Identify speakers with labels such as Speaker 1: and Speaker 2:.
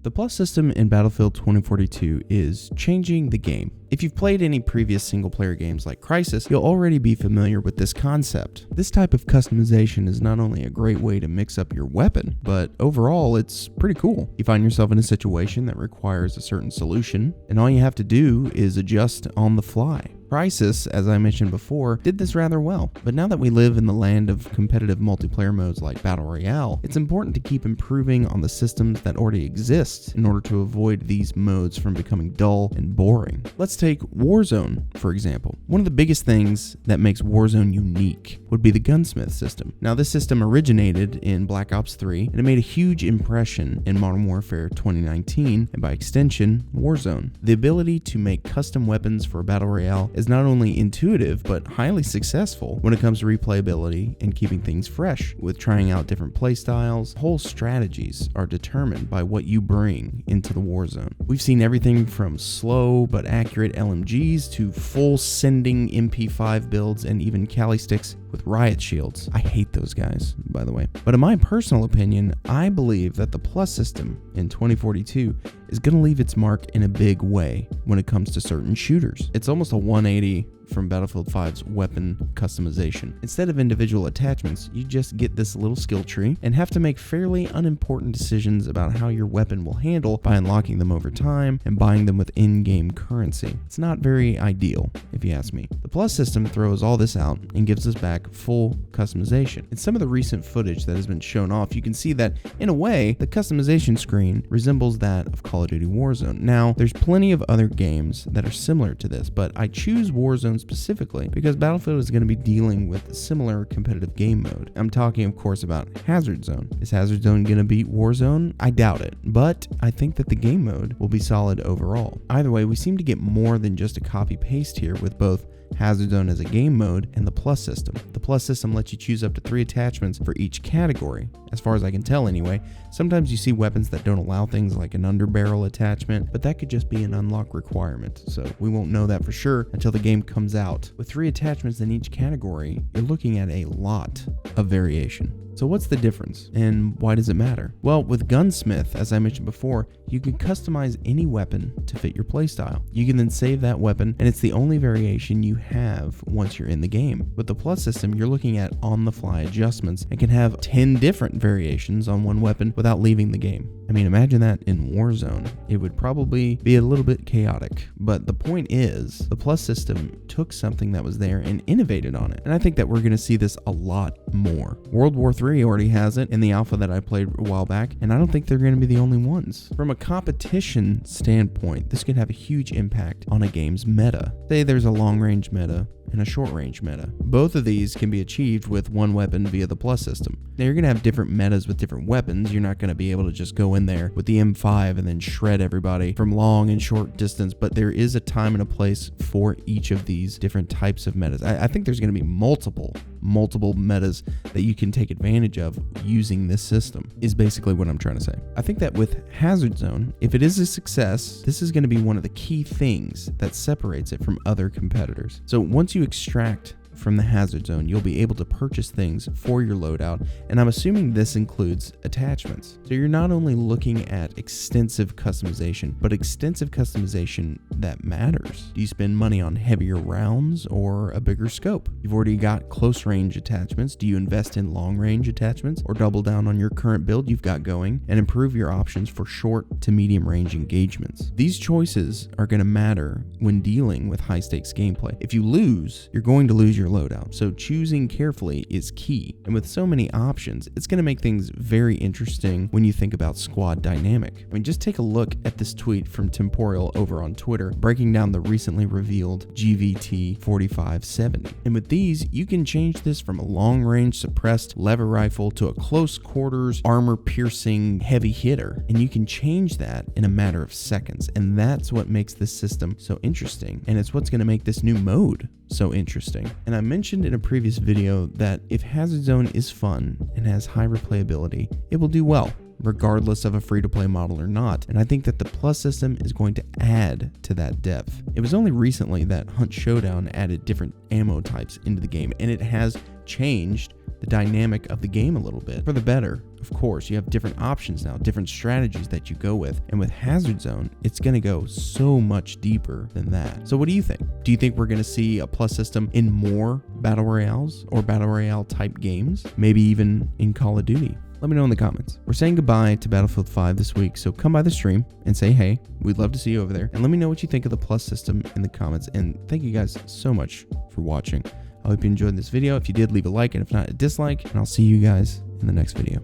Speaker 1: The plus system in Battlefield 2042 is changing the game. If you've played any previous single-player games like Crysis, you'll already be familiar with this concept. This type of customization is not only a great way to mix up your weapon, but overall it's pretty cool. You find yourself in a situation that requires a certain solution, and all you have to do is adjust on the fly. Crysis, as I mentioned before, did this rather well, but now that we live in the land of competitive multiplayer modes like Battle Royale, it's important to keep improving on the systems that already exist in order to avoid these modes from becoming dull and boring. Let's take Warzone, for example. One of the biggest things that makes Warzone unique would be the gunsmith system. Now, this system originated in Black Ops 3, and it made a huge impression in Modern Warfare 2019, and by extension, Warzone. The ability to make custom weapons for Battle Royale is not only intuitive, but highly successful when it comes to replayability and keeping things fresh. With trying out different playstyles, whole strategies are determined by what you bring into the Warzone. We've seen everything from slow but accurate LMGs to full sending MP5 builds and even Cali sticks with riot shields. I hate those guys, by the way. But in my personal opinion, I believe that the plus system in 2042 is going to leave its mark in a big way when it comes to certain shooters. It's almost a 180 from Battlefield 5's weapon customization. Instead of individual attachments, you just get this little skill tree and have to make fairly unimportant decisions about how your weapon will handle by unlocking them over time and buying them with in-game currency. It's not very ideal, if you ask me. The plus system throws all this out and gives us back full customization. In some of the recent footage that has been shown off, you can see that, in a way, the customization screen resembles that of Call of Duty Warzone. Now, there's plenty of other games that are similar to this, but I choose Warzone specifically because Battlefield is going to be dealing with a similar competitive game mode. I'm talking, of course, about Hazard Zone. Is Hazard Zone going to beat Warzone? I doubt it, but I think that the game mode will be solid overall. Either way, we seem to get more than just a copy-paste here with both Hazard Zone as a game mode and the plus system. The plus system lets you choose up to 3 attachments for each category, as far as I can tell anyway. Sometimes you see weapons that don't allow things like an underbarrel attachment, but that could just be an unlock requirement, so we won't know that for sure until the game comes out. With 3 attachments in each category, you're looking at a lot of variation. So what's the difference, and why does it matter? Well, with Gunsmith, as I mentioned before, you can customize any weapon to fit your playstyle. You can then save that weapon, and it's the only variation you have once you're in the game. With the plus system, you're looking at on-the-fly adjustments and can have 10 different variations on one weapon without leaving the game. I mean, imagine that in Warzone. It would probably be a little bit chaotic, but the point is, the plus system took something that was there and innovated on it, and I think that we're going to see this a lot more. World War III already has it in the alpha that I played a while back, and I don't think they're going to be the only ones. From a competition standpoint, this could have a huge impact on a game's meta. Say there's a long-range meta and a short-range meta. Both of these can be achieved with one weapon via the plus system. Now, you're going to have different metas with different weapons. You're not going to be able to just go in there with the M5 and then shred everybody from long and short distance, but there is a time and a place for each of these different types of metas. I think there's going to be multiple metas that you can take advantage of using this system, is basically what I'm trying to say. I think that with Hazard Zone, if it is a success, this is going to be one of the key things that separates it from other competitors. So once you extract from the Hazard Zone, you'll be able to purchase things for your loadout, and I'm assuming this includes attachments. So you're not only looking at extensive customization, but extensive customization that matters. Do you spend money on heavier rounds or a bigger scope? You've already got close range attachments. Do you invest in long range attachments or double down on your current build you've got going and improve your options for short to medium range engagements? These choices are going to matter when dealing with high stakes gameplay. If you lose, you're going to lose your loadout, so choosing carefully is key. And with so many options, it's going to make things very interesting when you think about squad dynamic. I mean, just take a look at this tweet from Temporal over on Twitter, breaking down the recently revealed GVT 4570. And with these, you can change this from a long-range suppressed lever rifle to a close quarters, armor-piercing heavy hitter. And you can change that in a matter of seconds. And that's what makes this system so interesting. And it's what's going to make this new mode so interesting. And I mentioned in a previous video that if Hazard Zone is fun and has high replayability, it will do well regardless of a free-to-play model or not, and I think that the Plus system is going to add to that depth. It was only recently that Hunt Showdown added different ammo types into the game, and it has changed the dynamic of the game a little bit for the better. Of course, you have different options now, different strategies that you go with, and with Hazard Zone, it's going to go so much deeper than that. So what do you think? Do you think we're going to see a Plus system in more Battle Royales or Battle Royale type games? Maybe even in Call of Duty? Let me know in the comments. We're saying goodbye to Battlefield 5 this week, so come by the stream and say hey. We'd love to see you over there. And let me know what you think of the Plus system in the comments. And thank you guys so much for watching. I hope you enjoyed this video. If you did, leave a like, and if not, a dislike. And I'll see you guys in the next video.